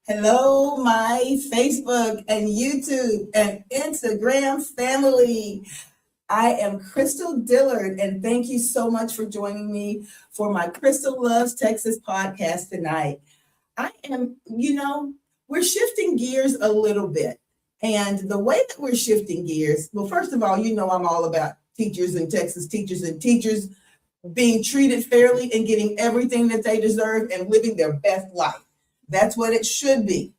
Hello, my Facebook and YouTube and Instagram family. I am Crystal Dillard, and thank you so much for joining me for my Crystal Loves Texas podcast tonight. We're shifting gears a little bit. And the way that we're shifting gears, well, first of all, I'm all about teachers in Texas, teachers being treated fairly and getting everything that they deserve and living their best life. That's what it should be.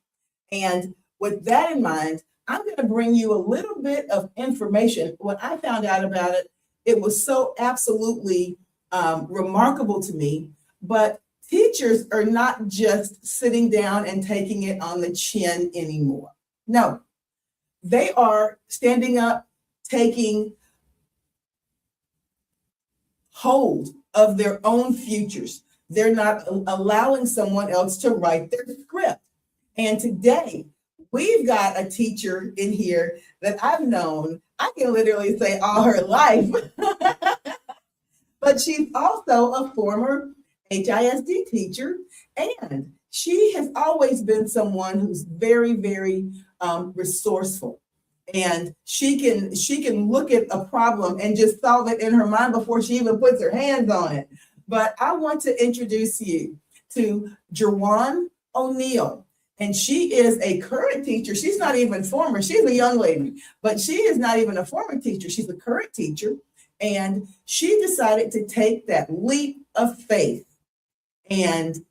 And with that in mind, I'm going to bring you a little bit of information. When I found out about it, it was so absolutely remarkable to me. But teachers are not just sitting down and taking it on the chin anymore. No, they are standing up, taking hold of their own futures. They're not allowing someone else to write their script. And today, we've got a teacher in here that I've known, I can literally say all her life, but she's also a former HISD teacher, and she has always been someone who's very, very resourceful. And she can look at a problem and just solve it in her mind before she even puts her hands on it. But I want to introduce you to Jerwan O'Neill. And she is a current teacher. She's not even former. She's a young lady, but she is not even a former teacher. She's a current teacher. And she decided to take that leap of faith and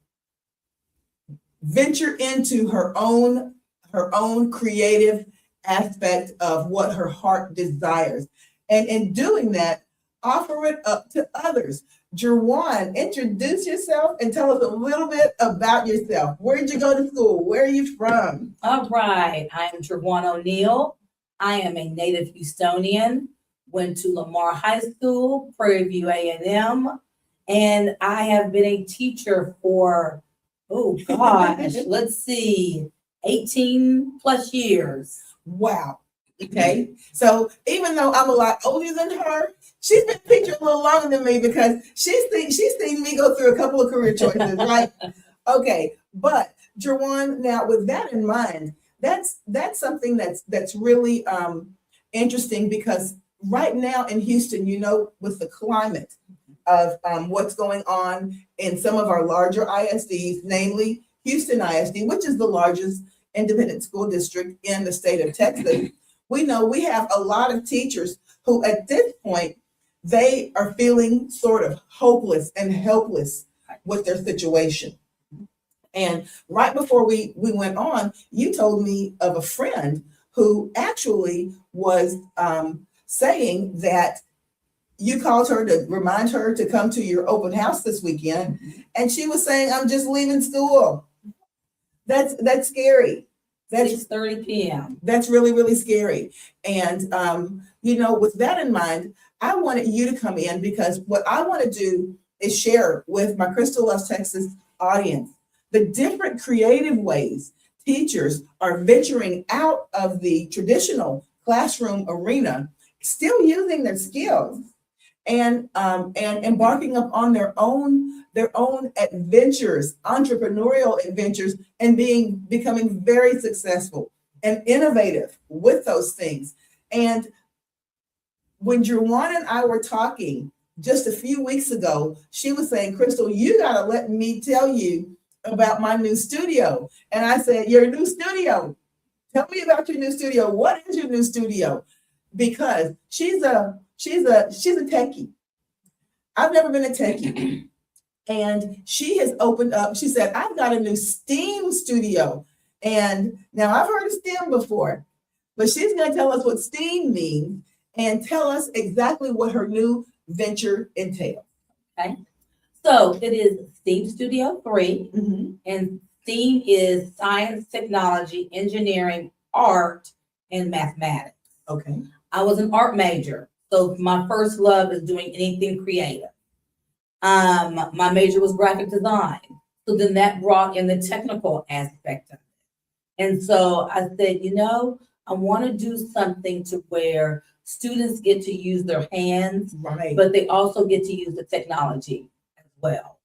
venture into her own creative aspect of what her heart desires. And in doing that, offer it up to others. Jerwan, introduce yourself and tell us a little bit about yourself. Where did you go to school? Where are you from? All right. I am Jerwan O'Neill. I am a native Houstonian. Went to Lamar High School, Prairie View A&M, and I have been a teacher for, let's see, 18 plus years. Wow. Okay. So even though I'm a lot older than her, she's been teaching a little longer than me because she's seen me go through a couple of career choices, right? Okay. But Jerwan, now with that in mind, that's something that's really interesting because right now in Houston, with the climate of what's going on in some of our larger ISDs, namely Houston ISD, which is the largest independent school district in the state of Texas, we know we have a lot of teachers who at this point, they are feeling sort of hopeless and helpless with their situation. And right before we went on, you told me of a friend who actually was saying that you called her to remind her to come to your open house this weekend. And she was saying, I'm just leaving school. That's scary. That's 6:30 p.m. That's really, really scary. And, with that in mind, I wanted you to come in because what I want to do is share with my Crystal Loves Texas audience the different creative ways teachers are venturing out of the traditional classroom arena, still using their skills and embarking upon their own adventures, entrepreneurial adventures, and becoming very successful and innovative with those things. And when Jerwan and I were talking just a few weeks ago, she was saying, Crystal, you got to let me tell you about my new studio. And I said, your new studio? Tell me about your new studio. What is your new studio? Because she's a techie. I've never been a techie. And she has opened up, she said, I've got a new STEAM studio. And now I've heard of STEM before, but she's going to tell us what STEAM means and tell us exactly what her new venture entails. Okay. So it is STEAM Studio 3, and STEAM is science, technology, engineering, art, and mathematics. Okay. I was an art major, so my first love is doing anything creative. My major was graphic design. So then that brought in the technical aspect of it. And so I said, I want to do something to where students get to use their hands, Right. but they also get to use the technology as well.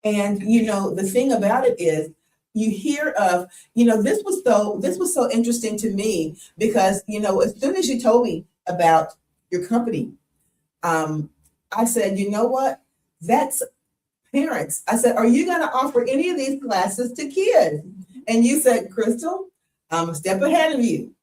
And the thing about it is, you hear of, this was so interesting to me because, as soon as you told me about your company, I said, you know what? That's parents. I said, are you going to offer any of these classes to kids? And you said, Crystal, I'm a step ahead of you,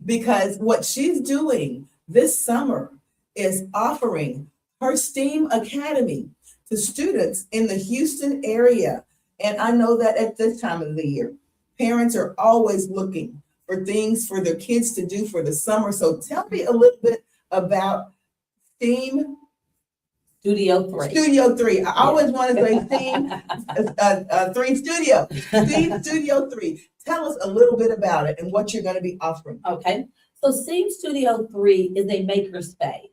because what she's doing this summer is offering her STEAM Academy to students in the Houston area. And I know that at this time of the year, parents are always looking for things for their kids to do for the summer. So tell me a little bit about STEAM Studio 3. Studio 3. I always want to say STEAM 3 Studio. STEAM Studio 3. Tell us a little bit about it and what you're going to be offering. Okay. So STEAM Studio 3 is a maker space.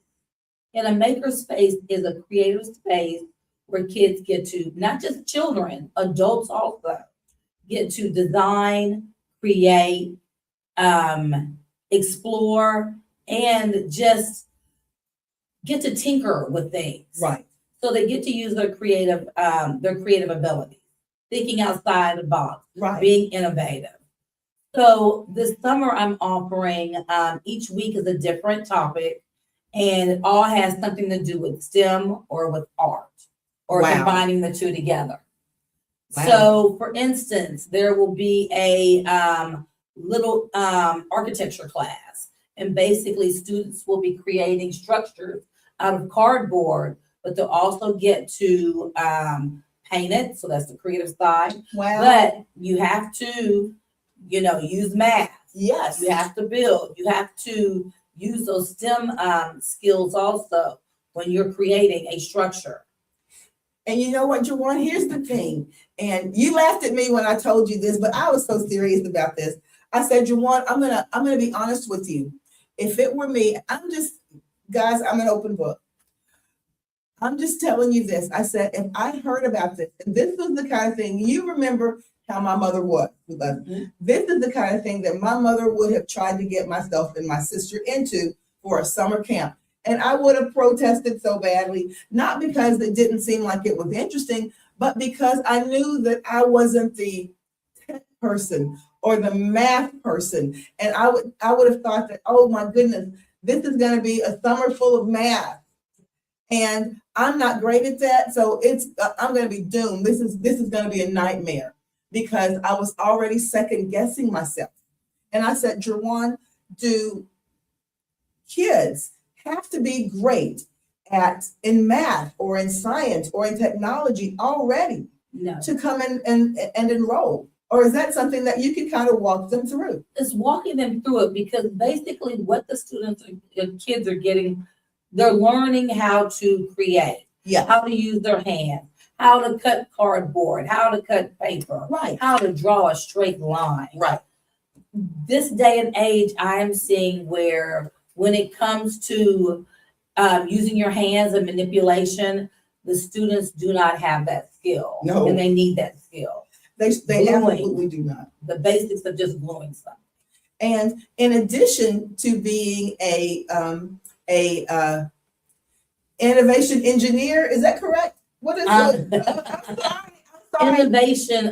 And a maker space is a creative space where kids get to, not just children, adults also, get to design, create, explore, and just get to tinker with things. Right. So they get to use their creative abilities, thinking outside the box, Right. being innovative. So this summer I'm offering, each week is a different topic, and it all has something to do with STEM or with art, or Wow. combining the two together. Wow. So for instance, there will be a little architecture class, and basically students will be creating structures out of cardboard, but they'll also get to paint it. So that's the creative side. Wow. But you have to, use math. Yes. You have to build. You have to use those STEM skills also when you're creating a structure. And you know what, Jawan, here's the thing. And you laughed at me when I told you this, but I was so serious about this. I said, Jawan, I'm gonna be honest with you. If it were me, guys, I'm an open book. I'm just telling you this. I said, if I heard about this, and this was the kind of thing, you remember how my mother was with us. This is the kind of thing that my mother would have tried to get myself and my sister into for a summer camp. And I would have protested so badly, not because it didn't seem like it was interesting, but because I knew that I wasn't the tech person or the math person. And I would have thought that, oh my goodness, this is going to be a summer full of math. And I'm not great at that. So I'm going to be doomed. This is going to be a nightmare, because I was already second guessing myself. And I said, Jawan, do kids have to be great in math or in science or in technology already No. to come in and enroll? Or is that something that you can kind of walk them through? It's walking them through it, because basically what the kids are getting, they're learning how to create, Yeah. how to use their hands, how to cut cardboard, how to cut paper, Right. how to draw a straight line. Right. This day and age, I am seeing where when it comes to using your hands and manipulation, the students do not have that skill. No. And they need that skill. They Gluing. absolutely do not. The basics of just gluing something. And in addition to being a innovation engineer, is that correct? What is it? I'm sorry. Innovation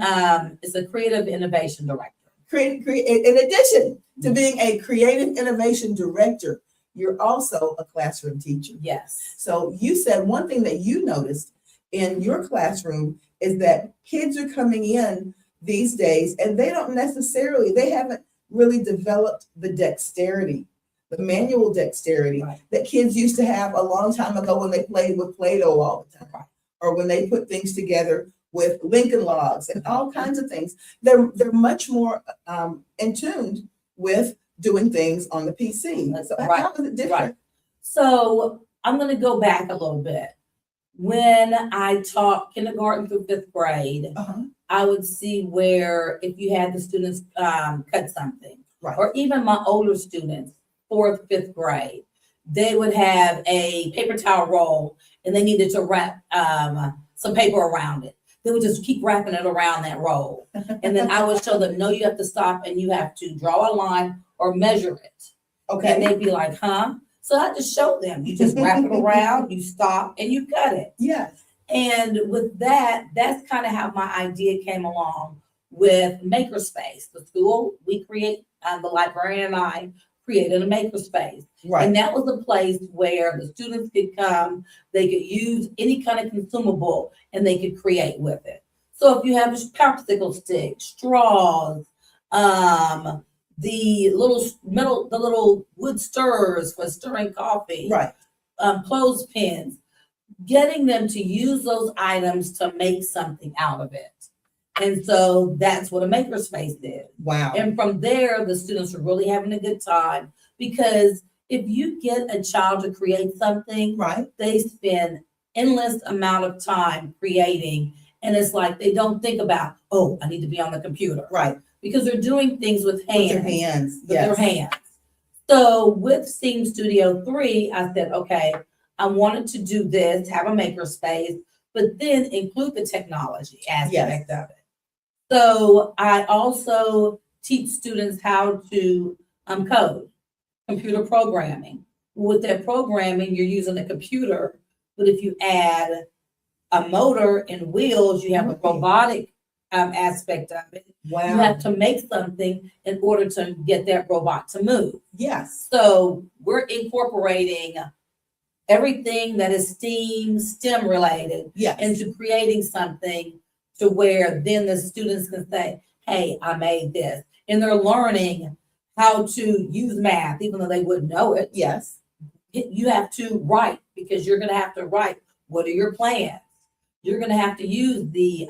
is a creative innovation director. In addition to being a creative innovation director, you're also a classroom teacher. Yes. So you said one thing that you noticed in your classroom is that kids are coming in these days and they haven't really developed the dexterity, the manual dexterity Right. that kids used to have a long time ago when they played with Play-Doh all the time, Right. or when they put things together with Lincoln Logs and all kinds of things. They're much more in tune with doing things on the PC. That's So right. how is it different? Right. So I'm going to go back a little bit. When I taught kindergarten through 5th grade, Uh-huh. I would see where if you had the students cut something, Right. or even my older students, 4th, 5th grade, they would have a paper towel roll and they needed to wrap some paper around it. They would just keep wrapping it around that roll. And then I would show them, no, you have to stop and you have to draw a line or measure it. And Okay, they'd be like, huh? So I just showed them, you just wrap it around, you stop and you cut it. yes, And with that, that's kind of how my idea came along with Makerspace. The school, the librarian and I created a Makerspace. right, And that was a place where the students could come, they could use any kind of consumable and they could create with it. So if you have a popsicle stick, straws, the little wood stirrers for stirring coffee, right, clothespins, getting them to use those items to make something out of it. And so that's what a makerspace is. wow, And from there, the students are really having a good time because if you get a child to create something, right, they spend endless amount of time creating. And it's like they don't think about, oh, I need to be on the computer. right, Because they're doing things with hands. with your hands, With their yes, hands. So with Steam Studio 3, I said, okay, I wanted to do this, have a makerspace, but then include the technology aspect of it. So I also teach students how to code, computer programming. With that programming, you're using a computer, but if you add a motor and wheels, you have a robotic aspect of it. You wow, have to make something in order to get that robot to move. yes, So we're incorporating everything that is STEM related yes, into creating something to where then the students can say, hey, I made this. And they're learning how to use math, even though they wouldn't know it. yes, You have to write because you're going to have to write. What are your plans? You're going to have to use the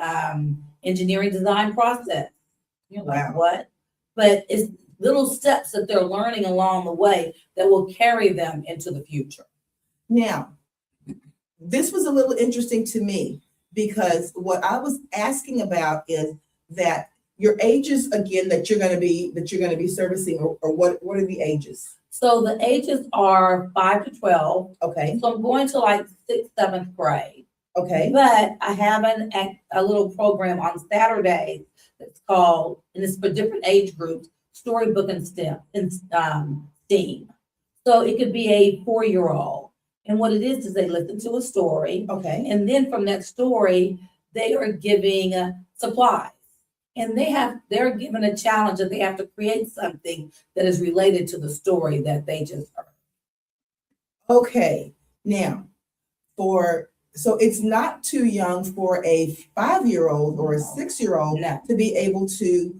engineering design process. You're like, Wow. what? But it's little steps that they're learning along the way that will carry them into the future. Now, this was a little interesting to me because what I was asking about is that your ages again that you're going to be servicing, or what are the ages? So the ages are 5 to 12. Okay, So I'm going to like 6th, 7th grade. okay, But I have a little program on Saturdays that's called, and it's for different age groups, Storybook and STEAM. So it could be a 4-year-old. And what it is they listen to a story. okay, And then from that story, they are giving supplies. And they're given a challenge that they have to create something that is related to the story that they just heard. okay. Now, so it's not too young for a 5-year-old or a 6-year-old No. to be able to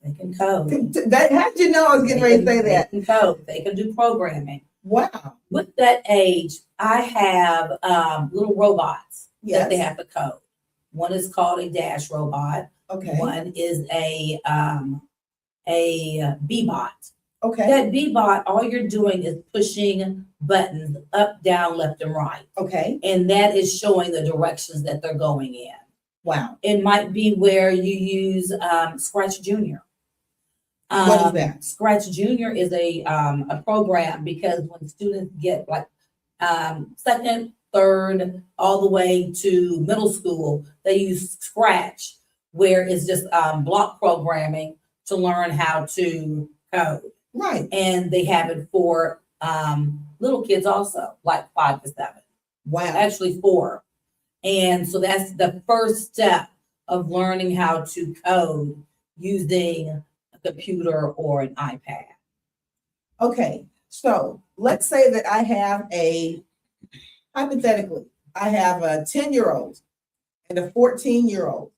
They can code. that. How'd you know I was getting ready to say that? They can code. They can do programming. Wow. With that age, I have little robots that they Yes. have to code. One is called a dash robot. Okay. One is a B-bot. Okay. That B-bot, all you're doing is pushing buttons up, down, left, and right. Okay. And that is showing the directions that they're going in. Wow. It might be where you use Scratch Junior. What is that? Scratch Junior is a program because when students get like second, third, all the way to middle school, they use Scratch, where it's just block programming to learn how to code. Right. And they have it for little kids also, like 5 to 7, Wow. actually 4. And so that's the first step of learning how to code using a computer or an iPad. Okay. So let's say that hypothetically, I have a 10-year-old and a 14-year-old.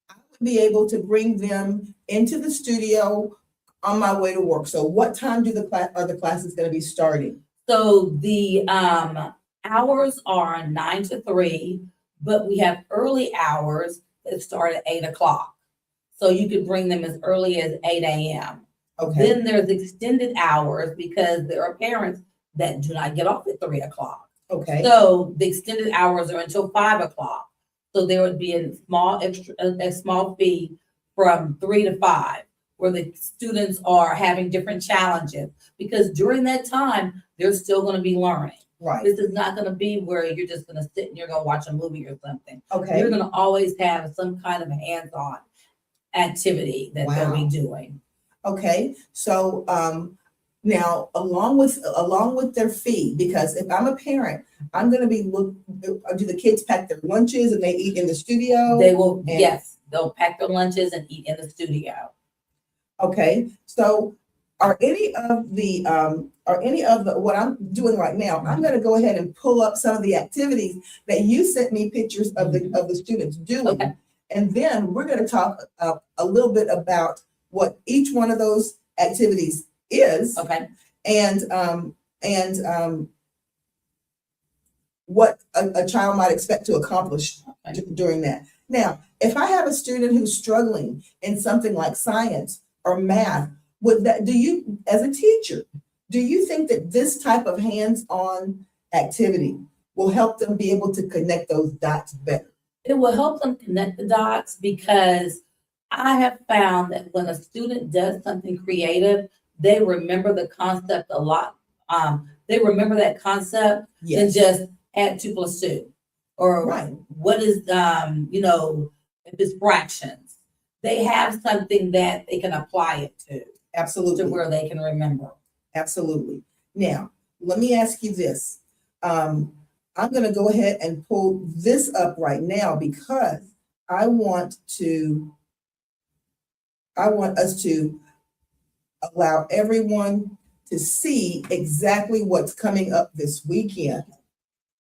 I would be able to bring them into the studio on my way to work. So what time are the classes going to be starting? So the hours are 9 to 3, but we have early hours that start at 8 o'clock. So you could bring them as early as 8 a.m. Okay. Then there's extended hours because there are parents that do not get off at 3 o'clock. Okay. So the extended hours are until 5 o'clock. So there would be a small fee from 3 to 5. where the students are having different challenges, because during that time, they're still going to be learning. Right. This is not going to be where you're just going to sit and you're going to watch a movie or something. Okay. You're going to always have some kind of hands-on activity that they'll be Wow. doing. Okay. So now along with their fee, because if I'm a parent, I'm going to be do the kids pack their lunches and they eat in the studio? They will, And- yes, they'll pack their lunches and eat in the studio. Okay. So are any of the what I'm doing right now, I'm going to go ahead and pull up some of the activities that you sent me pictures of the students doing. Okay. And then we're going to talk a little bit about what each one of those activities is, Okay. and what a child might expect to accomplish Okay. during that. Now, if I have a student who's struggling in something like science or math, as a teacher, do you think that this type of hands-on activity will help them be able to connect those dots better? It will help them connect the dots, because I have found that when a student does something creative, they remember the concept a lot. They remember that concept than just add 2 + 2, or Right. what is, if it's fractions. They have something that they can apply it to Absolutely. where they can remember. Absolutely. Now, let me ask you this. I'm going to go ahead and pull this up right now because I want us to allow everyone to see exactly what's coming up this weekend.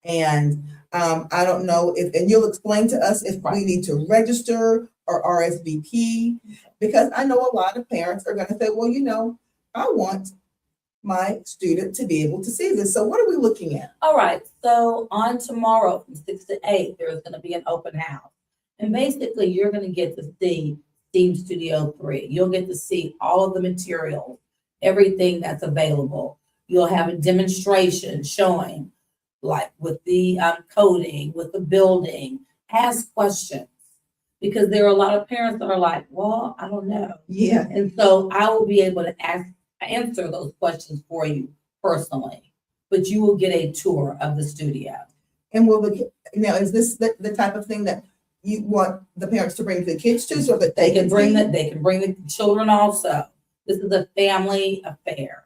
And I don't know and you'll explain to us if we need to register or RSVP, because I know a lot of parents are going to say, well, I want my student to be able to see this. So what are we looking at? All right, so on tomorrow from 6 to 8, there's going to be an open house. And basically, you're going to get to see STEAM Studio 3. You'll get to see all of the materials, everything that's available. You'll have a demonstration showing, like with the coding, with the building. Ask questions, because there are a lot of parents that are like, well, I don't know. Yeah. And so I will be able to answer those questions for you personally, but you will get a tour of the studio. And now is this the type of thing that you want the parents to bring the kids to, so that They can bring see? they can bring the children also. This is a family affair,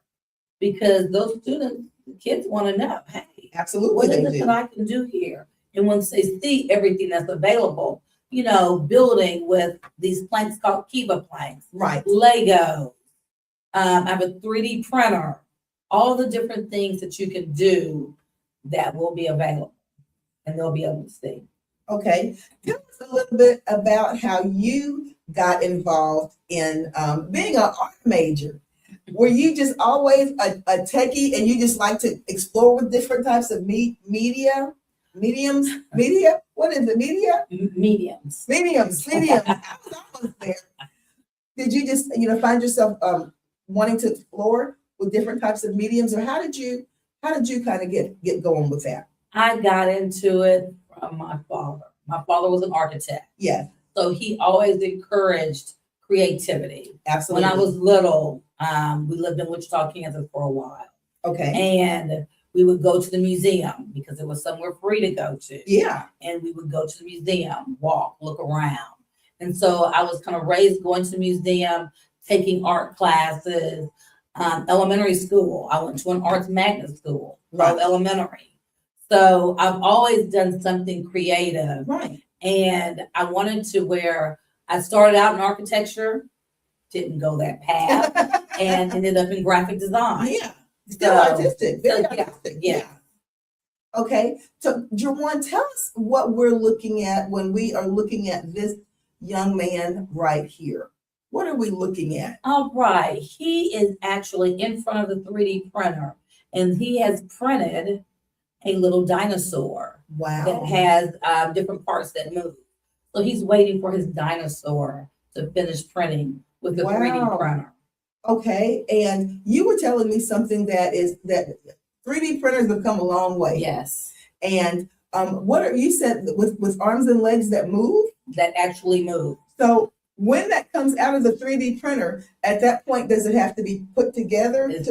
because those students, the kids want to know, hey, Absolutely, what they is it do. that I can do here? And once they see everything that's available, building with these planks called Kiva planks, Right. Lego. I have a 3D printer, all the different things that you can do that will be available and they'll be able to see. Okay. Tell us a little bit about how you got involved in being an art major. Were you just always a techie and you just like to explore with different types of media? What is it? Mediums. Mediums. I was almost there. Did you just, find yourself wanting to explore with different types of mediums, or how did you kind of get going with that? I got into it from my father. My father was an architect. Yeah, So he always encouraged creativity. absolutely. When I was little, we lived in Wichita, Kansas for a while. Okay. And we would go to the museum because it was somewhere free to go to. Yeah. And we would go to the museum, walk, look around. And so I was kind of raised going to the museum, taking art classes. Elementary school, I went to an arts magnet school, Right. elementary. So I've always done something creative. Right. And I wanted to where I started out in architecture, didn't go that path, and ended up in graphic design. Yeah. Still So- artistic. Very so, yeah, artistic. yeah. Okay. So Jerwan, tell us what we're looking at when we are looking at this young man right here. What are we looking at? All right, he is actually in front of the 3D printer, and he has printed a little dinosaur that Wow. has different parts that move. So he's waiting for his dinosaur to finish printing with the 3D Wow. printer. Okay. And you were telling me something that 3D printers have come a long way. Yes, And you said with arms and legs that move? that actually moves. So when that comes out of the 3D printer, at that point, does it have to be put together? It's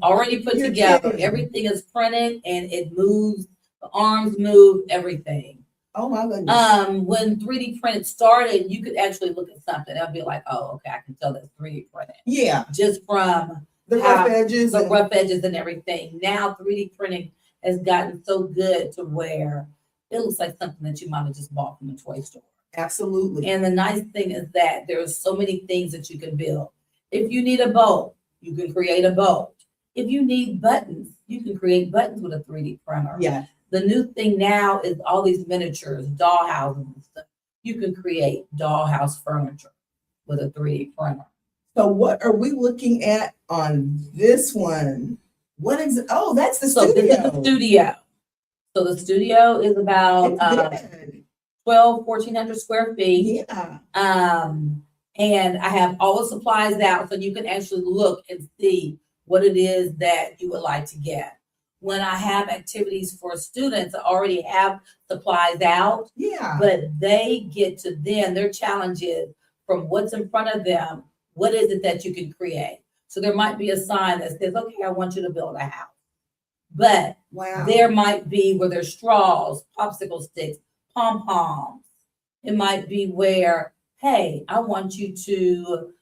already put You're together. kidding. Everything is printed and it moves, the arms move, everything. Oh my goodness. When 3D printed started, you could actually look at something and be like, oh, okay, I can tell that's 3D printed. Yeah, Just from the rough edges. the rough edges and everything. Now 3D printing has gotten so good to where it looks like something that you might have just bought from a toy store. Absolutely. And the nice thing is that there's so many things that you can build. If you need a boat, you can create a boat. If you need buttons, you can create buttons with a 3D printer. Yeah. The new thing now is all these miniatures, dollhouses and stuff. You can create dollhouse furniture with a 3D printer. So what are we looking at on this one? What is, oh, that's the So this is the studio. studio. So the studio is about It's big. 1,400 square feet. Yeah. And I have all the supplies out so you can actually look and see what it is that you would like to get. When I have activities for students, I already have supplies out, Yeah. but they get to then their challenge is from what's in front of them, what is it that you can create? So there might be a sign that says, okay, I want you to build a house. But Wow. there might be where there's straws, popsicle sticks, pom-poms. It might be where, hey, I want you to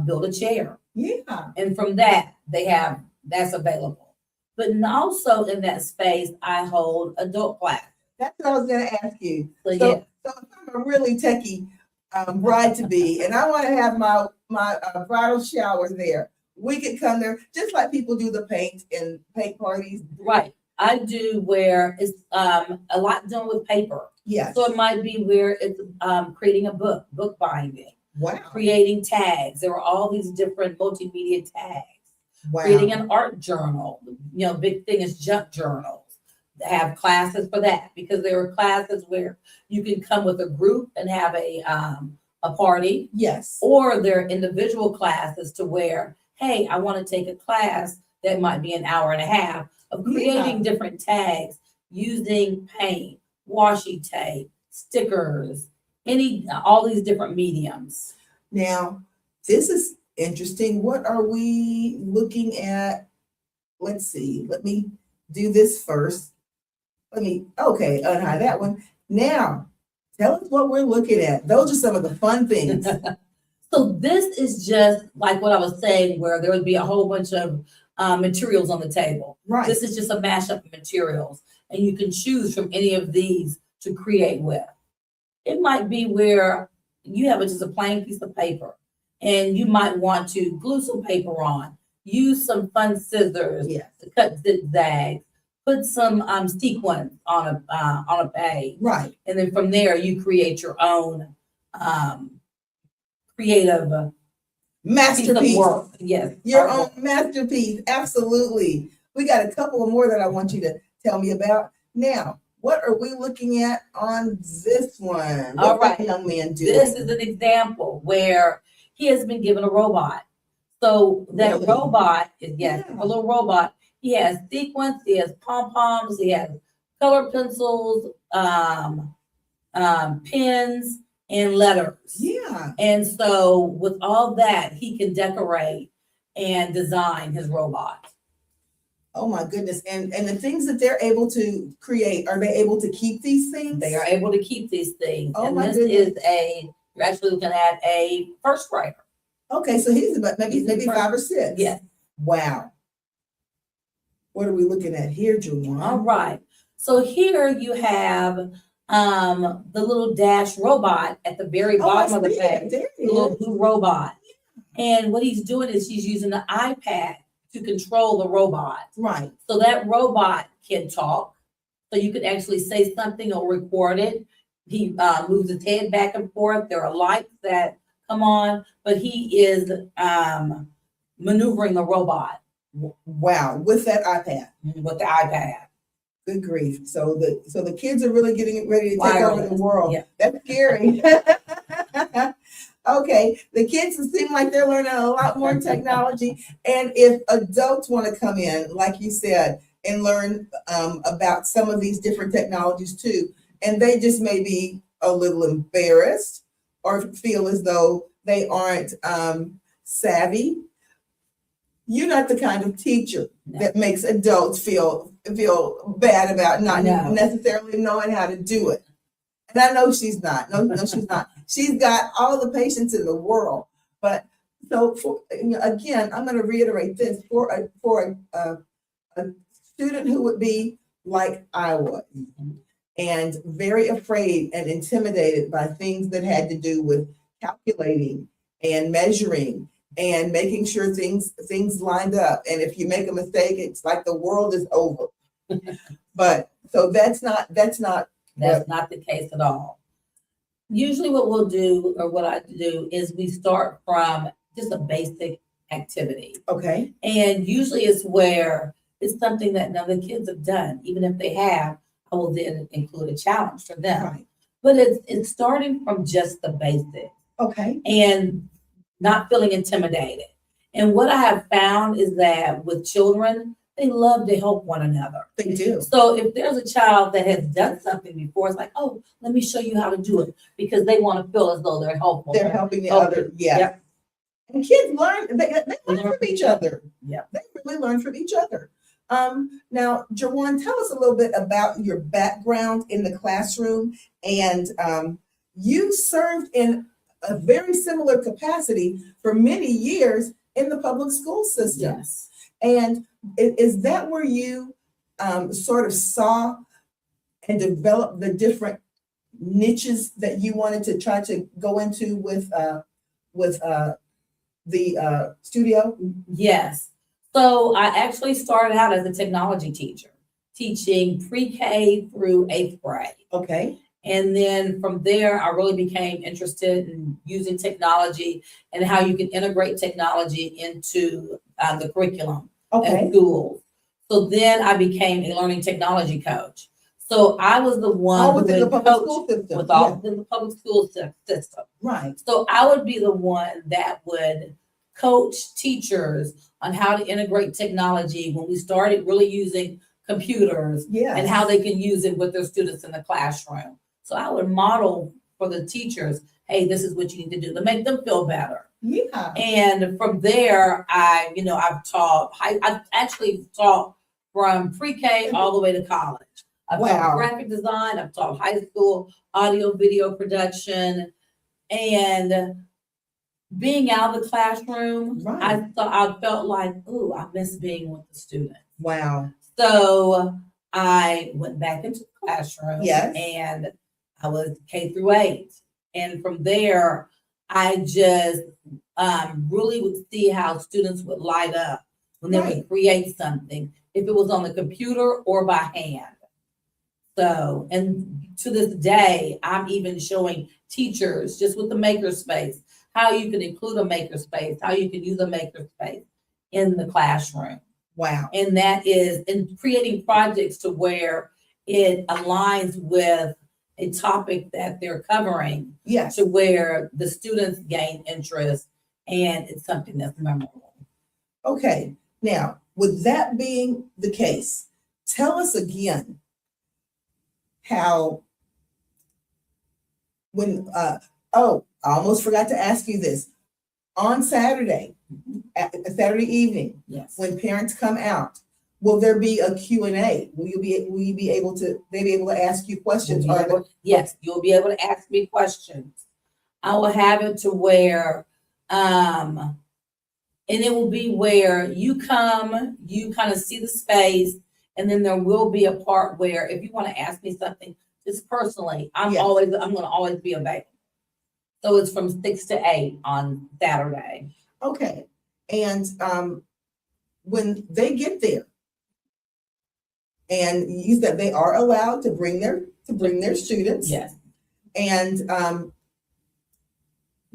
build a chair. Yeah. And from that, that's available. But also in that space, I hold adult class. That's what I was going to ask you. So yeah, So if I'm a really techie bride to be, and I want to have my bridal shower there, we could come there just like people do the paint parties. right. I do where it's a lot done with paper. Yes. So it might be where it's creating a book binding, Wow. creating tags. There are all these different multimedia tags. Wow. Creating an art journal. Big thing is junk journals. They have classes for that because there are classes where you can come with a group and have a party, Yes. or there are individual classes to where, hey, I want to take a class that might be an hour and a half of creating different tags using paint, washi tape, stickers, all these different mediums. Now, this is interesting. What are we looking at? Let's see. Let me do this first. Okay, unhide that one. Now, tell us what we're looking at. Those are some of the fun things. So this is just like what I was saying, where there would be a whole bunch of materials on the table. Right. This is just a mashup of materials, and you can choose from any of these to create with. It might be where you have just a plain piece of paper, and you might want to glue some paper on, use some fun scissors Yes. to cut zigzags, put some sequins on a page, Right. and then from there you create your own creative piece of Masterpiece. work. Yes, Your artwork. own masterpiece. Absolutely. We got a couple more that I want you to tell me about. Now, what are we looking at on this one? All What's that right. young man doing? This is an example where he has been given a robot. So that Really? robot is, yes, Yeah. a little robot. He has sequins, he has pom-poms, he has color pencils, pens, and letters. Yeah. And so with all that, he can decorate and design his robot. Oh my goodness. And the things that they're able to create, are they able to keep these things? They are able to keep these things. Oh and my this goodness. you're actually looking at a first grader. Okay, so he's about maybe He's a 5 or 6. Yes. Wow. What are we looking at here, Juwan? All right. So here you have the little dash robot at the very Oh, I bottom of the see it. page. There The it little is. blue robot. And what he's doing is he's using the iPad to control the robot. Right. So that robot can talk. So you can actually say something or record it. He moves his head back and forth. There are lights that come on, but he is maneuvering the robot Wow. With that iPad. with the iPad. Good grief. So the kids are really getting ready to take over the Wireless. world. Yeah. That's scary. Okay. The kids seem like they're learning a lot more technology. And if adults want to come in, like you said, and learn about some of these different technologies too, and they just may be a little embarrassed or feel as though they aren't savvy. You're not the kind of teacher No. that makes adults feel bad about not No. necessarily knowing how to do it. And I know she's not. No, she's not. She's got all the patience in the world. But so again, I'm going to reiterate this for a student who would be like I was, and very afraid and intimidated by things that had to do with calculating and measuring and making sure things lined up. And if you make a mistake, it's like the world is over. But so that's not That's not the case at all. Usually what we'll do, or what I do, is we start from just a basic activity. okay. And usually it's where it's something that none of the kids have done. Even if they have, I will then include a challenge for them. Right. But it's starting from just the basics Okay. and not feeling intimidated. And what I have found is that with children, they love to help one another. They do. So if there's a child that has done something before, it's like, oh, let me show you how to do it, because they want to feel as though they're helpful. They're helping the Helping. other. Yeah. Yep. And kids learn, they learn from each other. Yep. They really learn from each other. Now, Jawan, tell us a little bit about your background in the classroom. And you served in a very similar capacity for many years in the public school system. Yes. And is that where you sort of saw and developed the different niches that you wanted to try to go into with the studio? Yes. So I actually started out as a technology teacher, teaching pre-K through 8th grade. Okay. And then from there, I really became interested in using technology and how you can integrate technology into the curriculum at Okay. schools. So then I became a learning technology coach. So I was the one All who within the would public coach school system. with all Yeah. within the public school system. Right. So I would be the one that would coach teachers on how to integrate technology when we started really using computers Yeah. and how they can use it with their students in the classroom. So I would model for the teachers, hey, this is what you need to do to make them feel better. Yeah. And from there, I've actually taught from pre-K all the way to college. I've Wow. taught graphic design, I've taught high school audio video production, and being out of the classroom, Right. I felt like, ooh, I miss being with the students. Wow. So I went back into the classroom. Yes. And I was K through 8. And from there, I just really would see how students would light up when they Right. would create something, if it was on the computer or by hand. So, and to this day, I'm even showing teachers just with the makerspace, how you can include a makerspace, how you can use a makerspace in the classroom. Wow. And that is in creating projects to where it aligns with a topic that they're covering, Yes. to where the students gain interest and it's something that's memorable. Okay. Now, with that being the case, tell us again how when I almost forgot to ask you this. On Saturday, at Saturday evening, Yes. when parents come out, will there be a Q&A? Will you be able to ask you questions? Yes, you'll be able to ask me questions. I will have it to where, and it will be where you come, you kind of see the space, and then there will be a part where if you want to ask me something just personally, I'm Yes. going to always be available. So it's from 6 to 8 on Saturday. Okay. And when they get there, and you said they are allowed to bring their students. Yes. And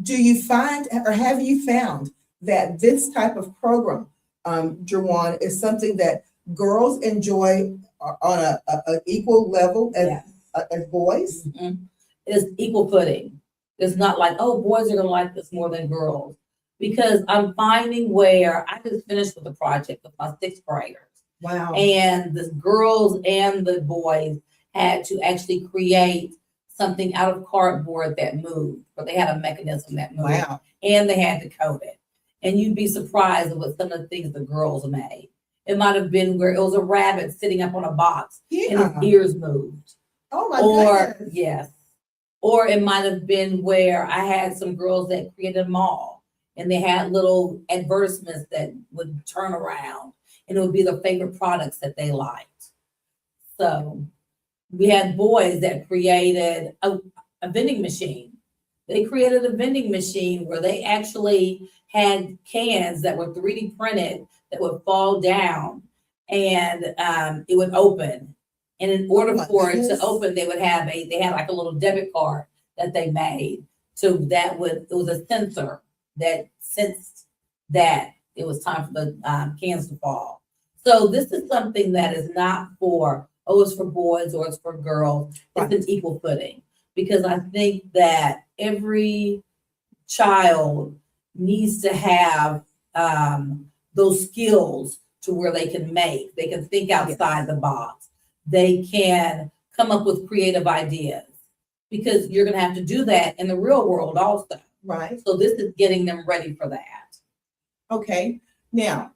do you find, or have you found that this type of program, Jawan, is something that girls enjoy on a equal level Yes. as boys? Mhm. It's equal footing. It's not like, oh, boys are gonna like this more than girls. Because I'm finding where I just finished with a project with my 6th graders. Wow. And the girls and the boys had to actually create something out of cardboard that moved, or they had a mechanism that moved, Wow. and they had to code it. And you'd be surprised at what some of the things the girls made. It might have been where it was a rabbit sitting up on a box and Yeah. his ears moved. Oh my Or goodness. yes. Or it might have been where I had some girls that created a mall and they had little advertisements that would turn around and it would be their favorite products that they liked. So we had boys that created a vending machine. They created a vending machine where they actually had cans that were 3D printed that would fall down and it would open. And in order Oh my for it to goodness. open, they had like a little debit card that they made. So it was a sensor that sensed that it was time for the cans to fall. So this is something that is not for, it's for boys or it's for girls. Right. It's an equal footing. Because I think that every child needs to have those skills to where they can think outside the box. They can come up with creative ideas because you're going to have to do that in the real world also. Right. So this is getting them ready for that. Okay. Now,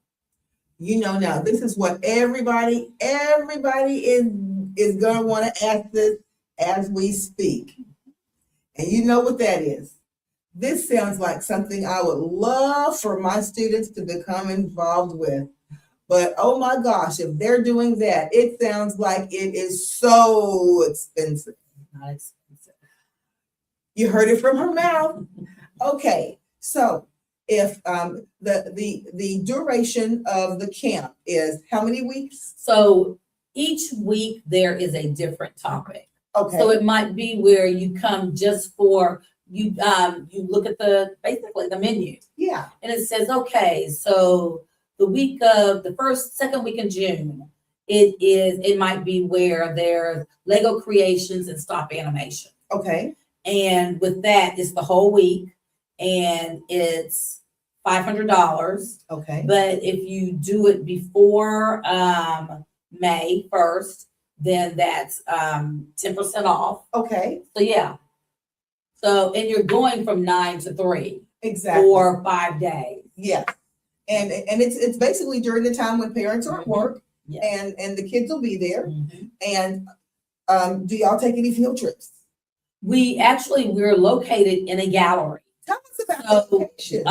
now this is what everybody is gonna want to ask this as we speak. And you know what that is. This sounds like something I would love for my students to become involved with. But oh my gosh, if they're doing that, it sounds like it is so expensive. Not expensive. You heard it from her mouth. Okay, so if the duration of the camp is how many weeks? So each week there is a different topic. Okay. So it might be where you come just for you look at basically the menu. Yeah. And it says, okay, so the week of the second week in June, it might be where there's Lego creations and stop animation. Okay. And with that, it's the whole week and it's $500. Okay. But if you do it before May 1st, then that's 10% off. Okay. So yeah. So, and you're going from 9 to 3 Exactly. for 5 days. Yeah. And it's basically during the time when parents are at work Yeah. and the kids will be there. Mhm. And do y'all take any field trips? We're located in a gallery. Tell us about the location.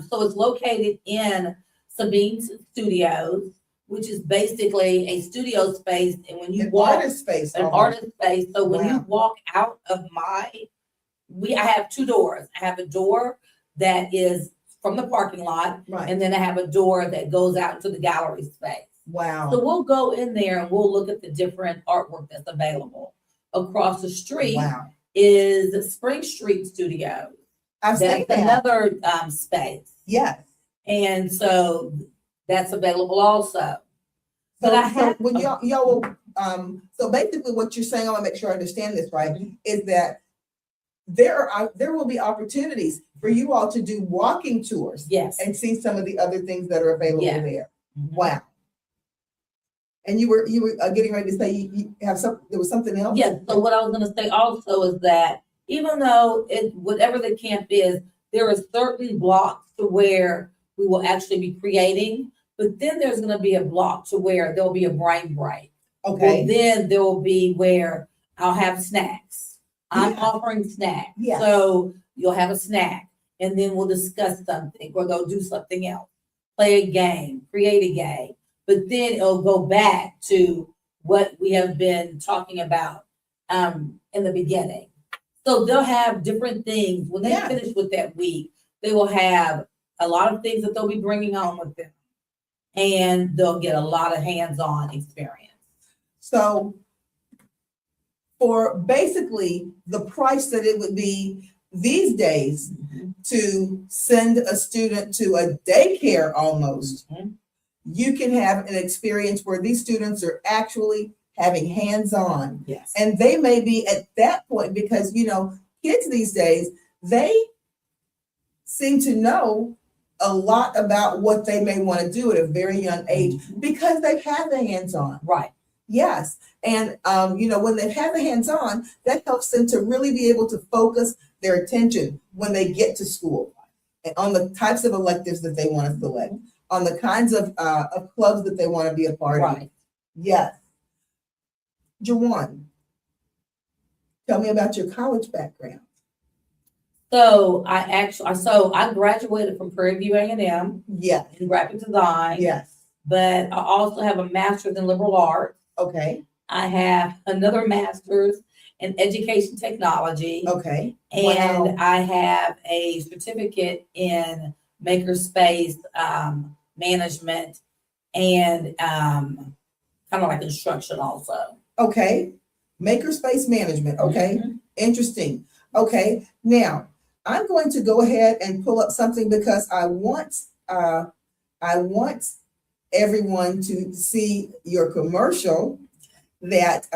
So it's located in Sabine's Studios, which is basically a studio space. And when you An walk, artist space. an almost. artist space. So when you Wow. walk out of I have 2 doors. I have a door that is from the parking lot, Right. and then I have a door that goes out to the gallery space. Wow. So we'll go in there and we'll look at the different artwork that's available. Across the street Wow. is Spring Street Studios. I've seen That's that. another space. Yes. And so that's available also. But I So have- when y'all will, so basically what you're saying, I want to make sure I understand this right, is that there will be opportunities for you all to do walking tours Yes. and see some of the other things that are available Yeah. there. Mhm. Wow. And you were getting ready to say you have there was something else? Yes, so what I was gonna say also is that even though whatever the camp is, there are certain blocks to where we will actually be creating, but then there's gonna be a block to where there'll be a brain break. Okay. Well, then there will be where I'll have snacks. I'm Yeah. offering snacks. Yes. So you'll have a snack and then we'll discuss something or they'll do something else. Play a game, create a game. But then it'll go back to what we have been talking about in the beginning. So they'll have different things. When they Yeah. finish with that week, they will have a lot of things that they'll be bringing home with them. And they'll get a lot of hands-on experience. So for basically the price that it would be these days to send a student to a daycare almost, Mhm. you can have an experience where these students are actually having hands-on. Yes. And they may be at that point because, kids these days, they seem to know a lot about what they may want to do at a very young age because they've had the hands-on. Right. Yes. And, when they have the hands-on, that helps them to really be able to focus their attention when they get to school and on the types of electives that they want to select, on the kinds of clubs that they want to be a part of. Right. Yes. Jawan, tell me about your college background. So I graduated from Prairie View A&M Yes. in graphic design. Yes. But I also have a master's in liberal arts. Okay. I have another master's in education technology. Okay. And Wow. I have a certificate in makerspace management and kind of like instruction also. Okay. Makerspace management. Okay. Mhm. Interesting. Okay. Now I'm going to go ahead and pull up something because I want everyone to see your commercial that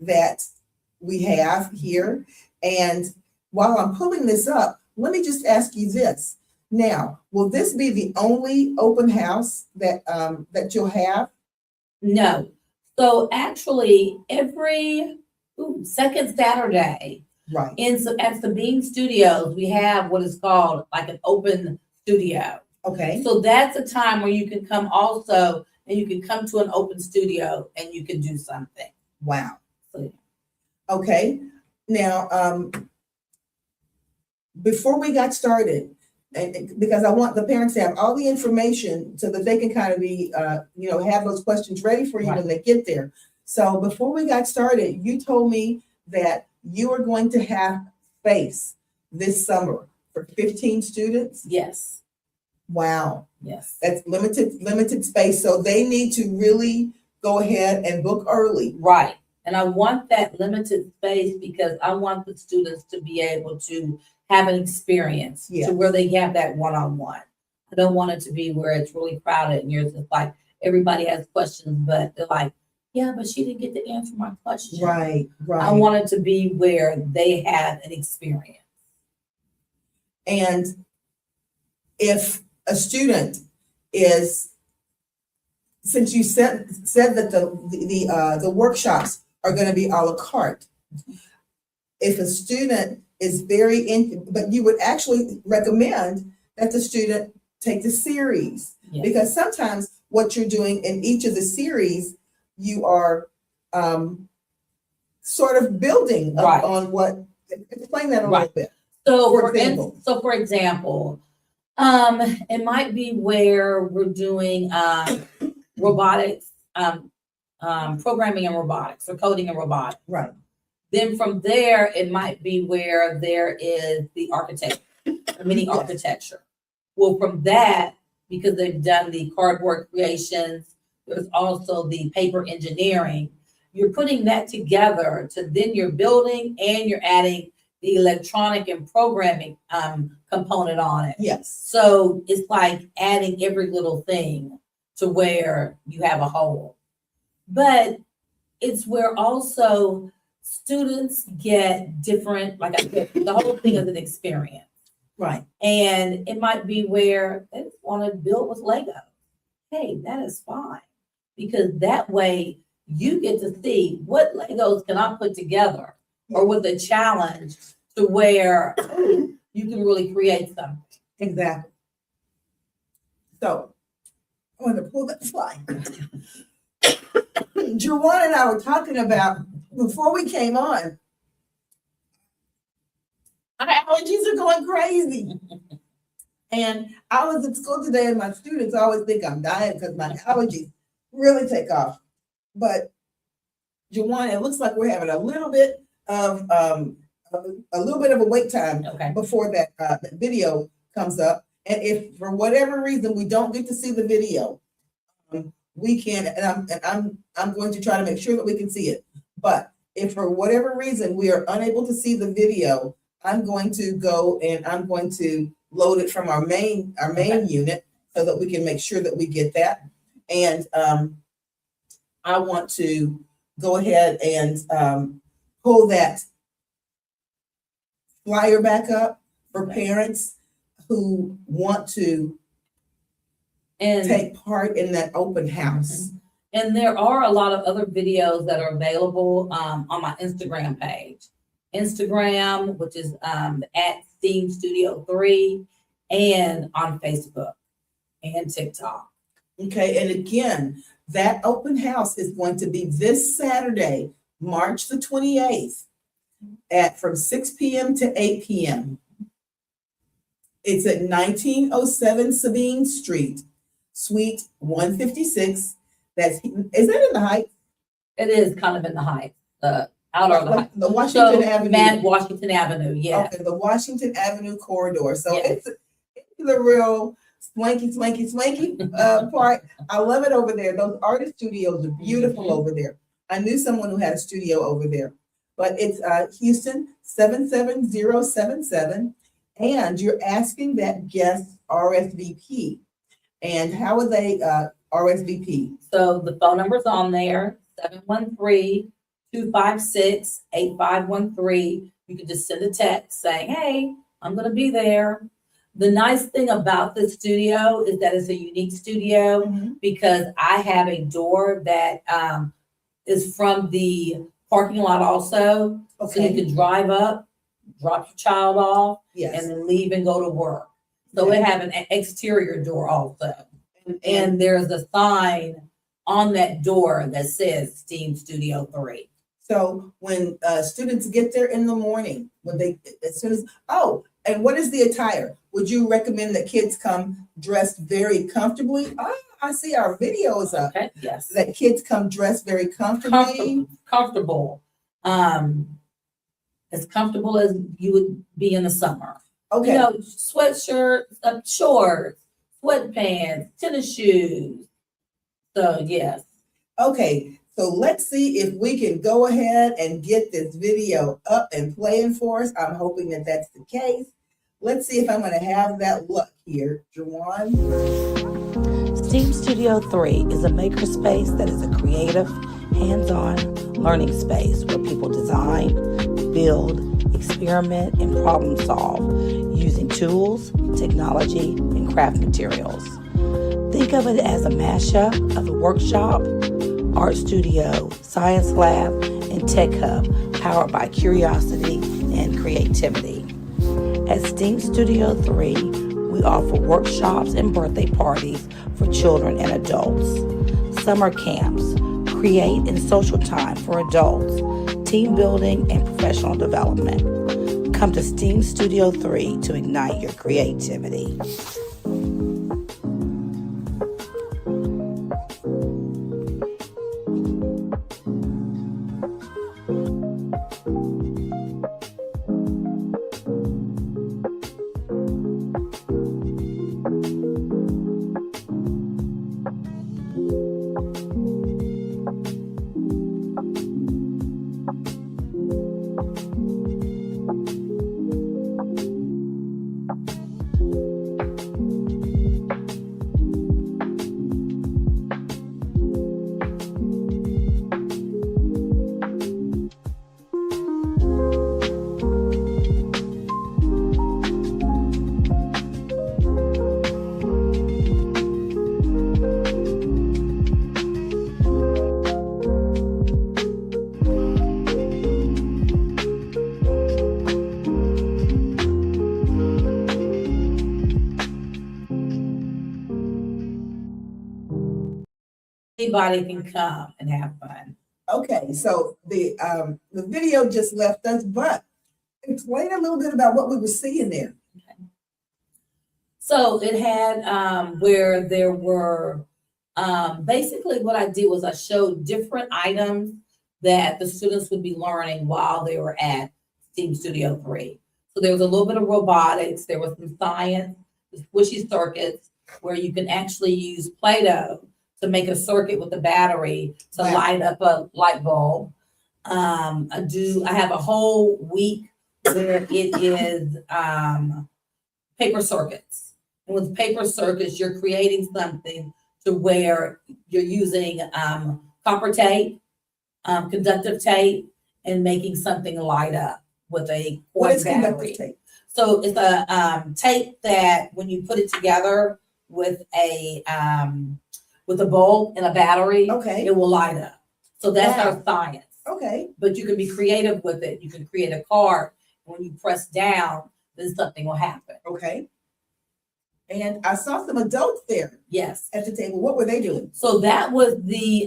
that we have here. And while I'm pulling this up, let me just ask you this. Now, will this be the only open house that that you'll have? No. So actually, every second Saturday Right. at Sabine Studios, we have what is called like an open studio. Okay. So that's a time where you can come also, and you can come to an open studio and you can do something. Wow. So, Okay. Now, before we got started, and because I want the parents to have all the information so that they can kind of be, have those questions ready for you when they get there. So before we got started, you told me that you are going to have space this summer for 15 students. yes, Wow. yes. That's limited space. So they need to really go ahead and book early. Right. And I want that limited space because I want the students to be able to have an experience Yeah. to where they have that one-on-one. I don't want it to be where it's really crowded and you're just like, everybody has questions, but they're like, yeah, but she didn't get to answer my question. Right. Right. I want it to be where they have an experience. And if a student is, since you said that the workshops are going to be a la carte, if a student is but you would actually recommend that the student take the series, Yes. because sometimes what you're doing in each of the series, you are sort of building up Right. on what. Explain that a Right. little bit. So For for example, it might be where we're doing robotics, programming and robotics or coding and robotics. Right. Then from there, it might be where there is the architecture, mini Yes. architecture. Well, from that, because they've done the cardboard creations, there's also the paper engineering. You're putting that together to then you're building and you're adding the electronic and programming component on it. Yes. So it's like adding every little thing to where you have a whole. But it's where also students get different, like I said, the whole thing is an experience. Right. And it might be where they just want to build with Lego. Hey, that is fine. Because that way you get to see what Legos can I put together or with a challenge to where you can really create something. Exactly. So I'm going to pull that slide. Jawan and I were talking about before we came on. Our allergies are going crazy. And I was at school today, and my students always think I'm dying because my allergies really take off. But Jawan, it looks like we're having a little bit of a wait time Okay. before that video comes up. And if for whatever reason we don't get to see the video, we can, and I'm going to try to make sure that we can see it. But if for whatever reason we are unable to see the video, I'm going to go and I'm going to load it from our main unit so that we can make sure that we get that. And I want to go ahead and pull that flyer back up for parents who want to And take part in that open house. And there are a lot of other videos that are available on my Instagram page. Instagram, which is at Steam Studio 3, and on Facebook and TikTok. Okay, and again, that open house is going to be this Saturday, March the 28th, from 6 p.m. to 8 p.m. It's at 1907 Sabine Street, Suite 156. Is that in the Heights? It is kind of in the Heights, outer of the Heights. The Washington Avenue. Washington Avenue, yeah. Okay, the Washington Avenue corridor. So Yes. it's the real swanky part. I love it over there. Those artist studios are beautiful over there. I knew someone who had a studio over there. But it's Houston 77077. And you're asking that guest RSVP. And how would they RSVP? So the phone number's on there, 713-256-8513. You can just send a text saying, hey, I'm going to be there. The nice thing about this studio is that it's a unique studio because I have a door that is from the parking lot also. So you Okay. can drive up, drop your child off, Yes. and then leave and go to work. So Okay. it have an exterior door also. And And there's a sign on that door that says Steam Studio 3. so when students get there in the morning, and what is the attire? Would you recommend that kids come dressed very comfortably? I see our videos up. Okay, yes. That kids come dressed very comfortably. Comfortable. As comfortable as you would be in the summer. Okay. You know, sweatshirts, shorts, sweatpants, tennis shoes. So yes. Okay. So let's see if we can go ahead and get this video up and playing for us. I'm hoping that that's the case. Let's see if I'm going to have that luck here, Juwan. Steam Studio 3 is a makerspace that is a creative, hands-on learning space where people design, build, experiment, and problem solve using tools, technology, and craft materials. Think of it as a mashup of a workshop, art studio, science lab, and tech hub powered by curiosity and creativity. At Steam Studio 3, we offer workshops and birthday parties for children and adults, summer camps, create and social time for adults, team building, and professional development. Come to Steam Studio 3 to ignite your creativity. Anybody can come and have fun. Okay, so the video just left us, but explain a little bit about what we were seeing there. So it had where there were basically what I did was I showed different items that the students would be learning while they were at Steam Studio 3. So there was a little bit of robotics, there was some science, squishy circuits where you can actually use Play-Doh to make a circuit with a battery to Wow. light up a light bulb. I have a whole week where it is paper circuits. And with paper circuits, you're creating something to where you're using copper tape, conductive tape, and making something light up with a What cord is battery. conductive tape? So it's a tape that when you put it together with with a bulb and a battery, Okay. it will light up. So that's Wow. our science. Okay. But you can be creative with it. You can create a card. When you press down, then something will happen. Okay. And I saw some adults there Yes. at the table. What were they doing? So that was the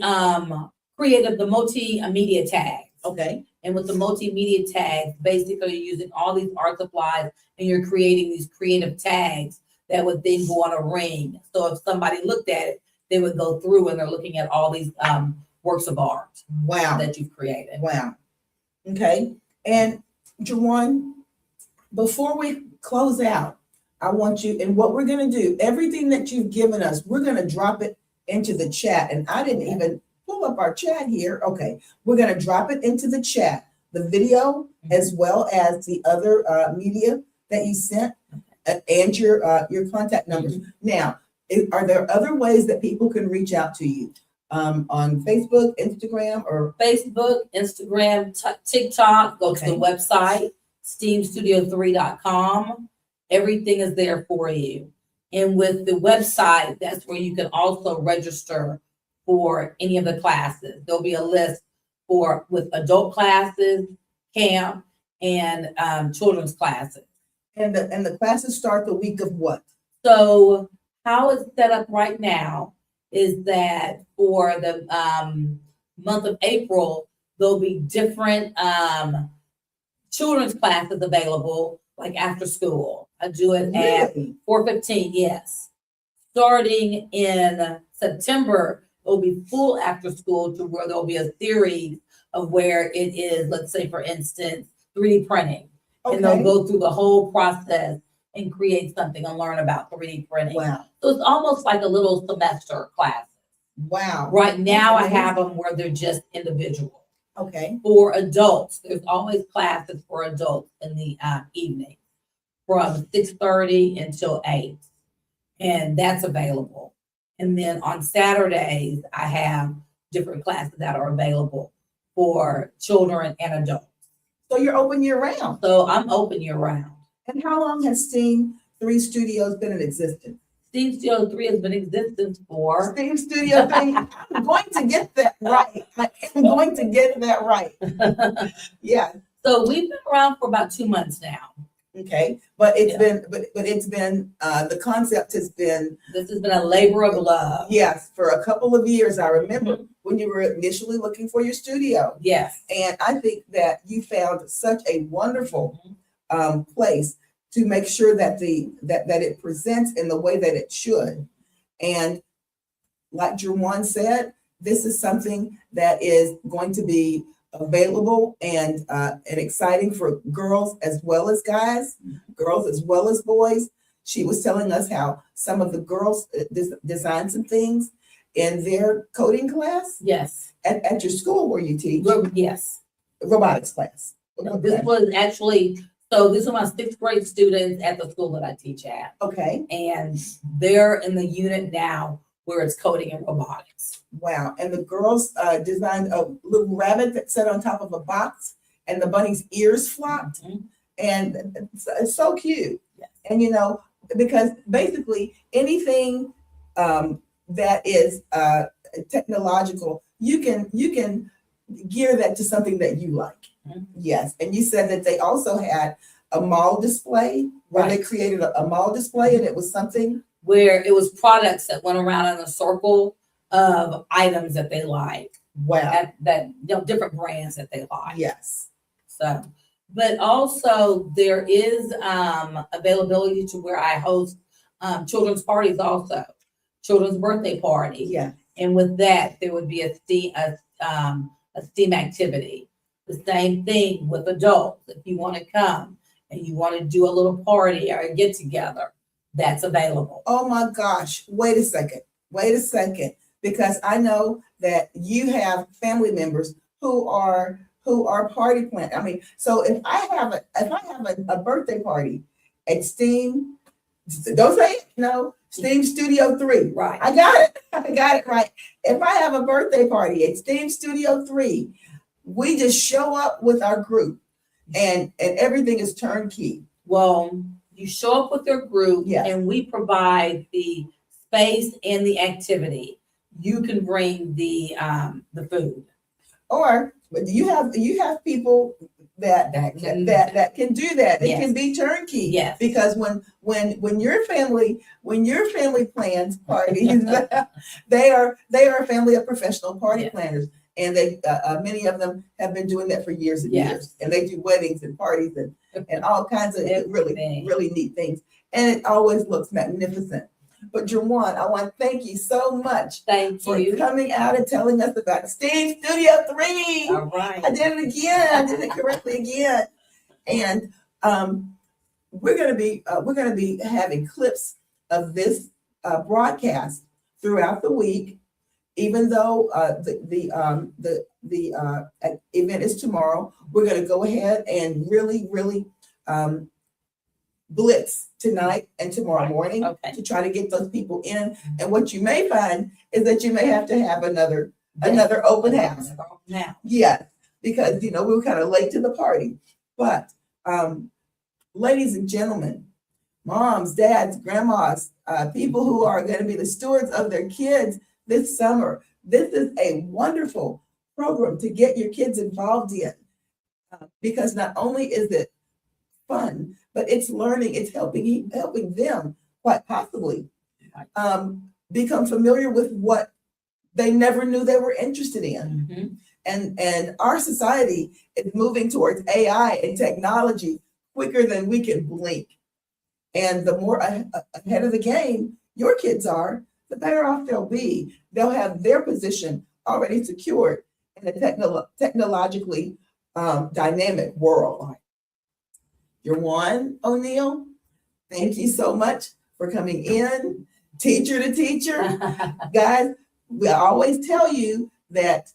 creative, the multimedia tags. Okay. And with the multimedia tags, basically you're using all these art supplies and you're creating these creative tags that would then go on a ring. So if somebody looked at it, they would go through and they're looking at all these works of art Wow. that you've created. Wow. Okay. And Jawan, before we close out, I want you, and what we're going to do, everything that you've given us, we're going to drop it into the chat. And I didn't even pull up our chat here. Okay. We're going to drop it into the chat, the video, as well as the other media that you sent and your contact numbers. Now, are there other ways that people can reach out to you? On Facebook, Instagram, or Facebook, Instagram, TikTok, go to the Okay. website, steamstudio3.com. Everything is there for you. And with the website, that's where you can also register for any of the classes. There'll be a list with adult classes, camp, and children's classes. and the classes start the week of what? So how it's set up right now is that for the month of April, there'll be different children's classes available, like after school. I do it at Really? 4:15, yes. Starting in September, it'll be full after school to where there'll be a series of where it is, let's say, for instance, 3D printing. And they'll Okay. go through the whole process and create something and learn about 3D printing. Wow. So it's almost like a little semester class. Wow. Right now, I Amazing. have them where they're just individual. Okay. For adults, there's always classes for adults in the evening from 6:30 until 8. And that's available. And then on Saturdays, I have different classes that are available for children and adults. So you're open year round. So I'm open year round. And how long has Steam 3 Studios been in existence? Steam Studio 3 has been in existence for Steam Studio 3. I'm going to get that right. I am going to get that right. Yeah. so we've been around for about 2 months now. Okay. But it's Yeah. been, but it's been, the concept has been, This has been a labor of love. yes, for a couple of years. I remember when you were initially looking for your studio. Yes. And I think that you found such a wonderful place to make sure that that it presents in the way that it should. And like Jerwan said, this is something that is going to be available and exciting for girls as well as guys, girls as well as boys. She was telling us how some of the girls designed some things in their coding class Yes. at your school where you teach Yes. robotics class. This was actually, so these are my 6th grade students at the school that I teach at. Okay. And they're in the unit now where it's coding and robotics. Wow. And the girls designed a little rabbit that sat on top of a box and the bunny's ears flopped. Mhm. And it's so cute. Yes. And, you know, because basically anything that is technological, you can gear that to something that you like. Mhm. Yes. And you said that they also had a mall display where they Right. created a mall display and it was something. Where it was products that went around in a circle of items that they like, Wow. that different brands that they like. Yes. So, but also there is availability to where I host children's parties also, children's birthday party. Yeah. And with that, there would be a STEAM activity. The same thing with adults. If you want to come and you want to do a little party or a get together, that's available. Oh my gosh, wait a second. Because I know that you have family members who are party plan. I mean, so if I have a birthday party at Steam, don't say it, no, Steam Studio 3. Right. I got it right. If I have a birthday party at Steam Studio 3, we just show up with our group and everything is turnkey. Well, you show up with your group Yes. and we provide the space and the activity. you can bring the food. Or but you have people that that can do that. It can be turnkey. Yes. Because when your family plans parties, they are a family of professional party Yes. planners, and they many of them have been doing that for years and Yes. years, and they do weddings and parties and all kinds of really Everything. neat things, and it always looks magnificent. But Jawan, I want to thank you so much Thank for you. coming out and telling us about Steam Studio 3. All right. I did it again. I did it correctly again. And we're gonna be having clips of this broadcast throughout the week, even though the event is tomorrow. We're gonna go ahead and really blitz tonight and tomorrow morning Okay. to try to get those people in. And what you may find is that you may have to have another open house. Now. Yes, because we were kind of late to the party. But ladies and gentlemen, moms, dads, grandmas, people who are going to be the stewards of their kids this summer, this is a wonderful program to get your kids involved in, because not only is it fun, but it's learning, it's helping them quite possibly become familiar with what they never knew they were interested in. Mhm. And our society is moving towards AI and technology quicker than we can blink. And the more ahead of the game your kids are, the better off they'll be. They'll have their position already secured in a technologically dynamic world. Jawan O'Neil, thank you so much for coming in, teacher to teacher. Guys, we always tell you that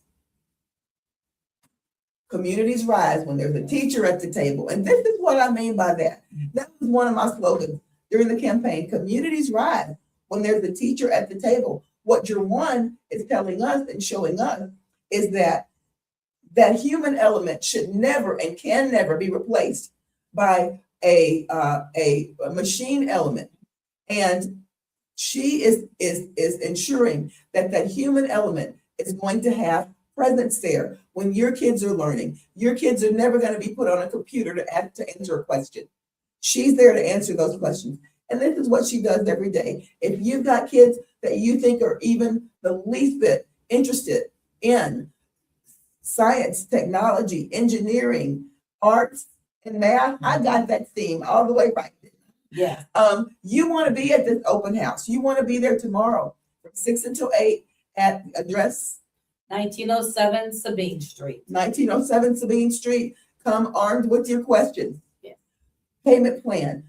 communities rise when there's a teacher at the table. And this is what I mean by that. That was one of my slogans during the campaign. Communities rise when there's a teacher at the table. What Jawan is telling us and showing us is that human element should never and can never be replaced by a machine element. And she is ensuring that human element is going to have presence there when your kids are learning. Your kids are never going to be put on a computer to answer a question. She's there to answer those questions. And this is what she does every day. If you've got kids that you think are even the least bit interested in science, technology, engineering, arts, and math, I got that theme all the way right. Yeah. You want to be at this open house. You want to be there tomorrow from 6 until 8 at address 1907 Sabine Street. 1907 Sabine Street. Come armed with your questions. Yeah. Payment plan.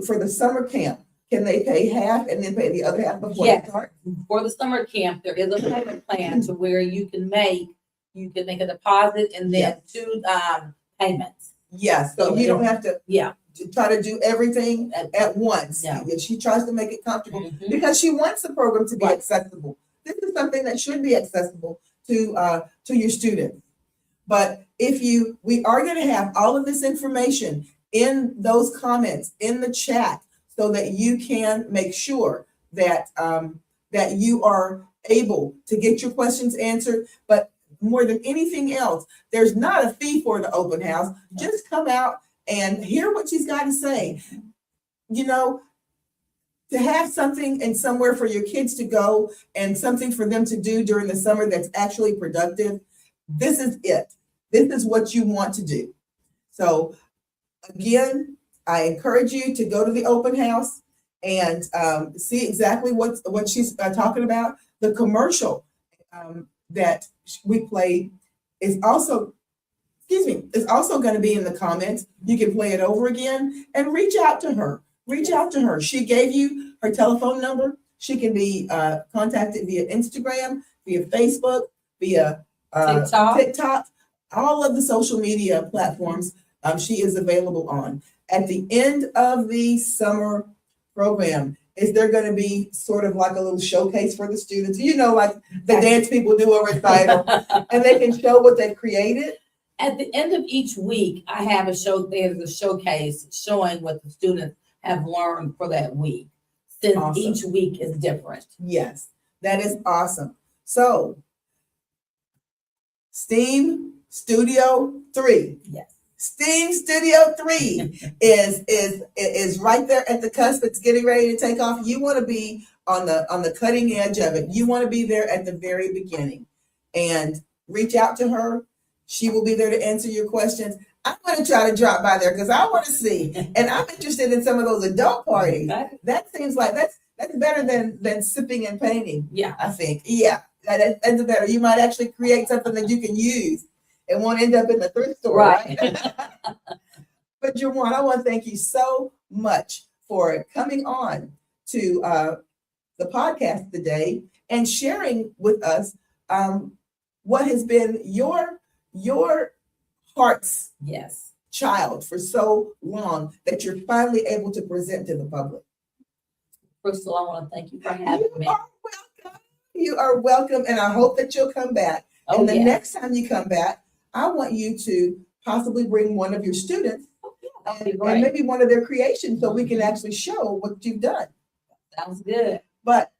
For the summer camp, can they pay half and then pay the other half before they Yes. start? For the summer camp, there is a payment plan to where you can make a deposit and then two payments. Yes, so you don't have to Yeah. try to do everything at once. No. Yeah, she tries to make it comfortable Mhm. because she wants the program to be Right. accessible. This is something that should be accessible to your students. But we are going to have all of this information in those comments in the chat so that you can make sure that that you are able to get your questions answered. But more than anything else, there's not a fee for the open house. Just come out and hear what she's got to say. To have something and somewhere for your kids to go and something for them to do during the summer that's actually productive, this is it. This is what you want to do. So again, I encourage you to go to the open house and see exactly what she's talking about. The commercial that we played is also going to be in the comments. You can play it over again and reach out to her. She gave you her telephone number. She can be contacted via Instagram, via Facebook, via TikTok, all of the social media platforms she is available on. At the end of the summer program, is there going to be sort of like a little showcase for the students? Like the dance people do a recital, and they can show what they've created? At the end of each week, I have there's a showcase showing what the students have learned for that week, since Awesome. each week is different. Yes. That is awesome. So, STEAM Studio 3. Yes. STEAM Studio 3 is right there at the cusp. It's getting ready to take off. You want to be on the cutting edge of it. You want to be there at the very beginning. And reach out to her. She will be there to answer your questions. I'm going to try to drop by there because I want to see. And I'm interested in some of those adult parties. That seems like that's better than sipping and painting. Yeah. I think. Yeah, that's better. You might actually create something that you can use and won't end up in the thrift store. Right. But Jawan, I want to thank you so much for coming on to the podcast today and sharing with us what has been your heart's Yes. child for so long that you're finally able to present to the public. Crystal, I want to thank you for having me. Are welcome. You are welcome, and I hope that you'll come back. Oh, and the yeah. next time you come back, I want you to possibly bring one of your students That'd be and great. maybe one of their creations so we can actually show what you've done. Sounds good. But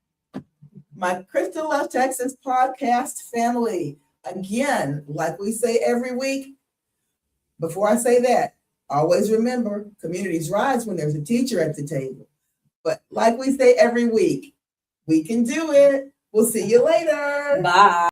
my Crystal Loves Texas podcast family, again, like we say every week, before I say that, always remember communities rise when there's a teacher at the table. But like we say every week, we can do it. We'll see you later. Bye.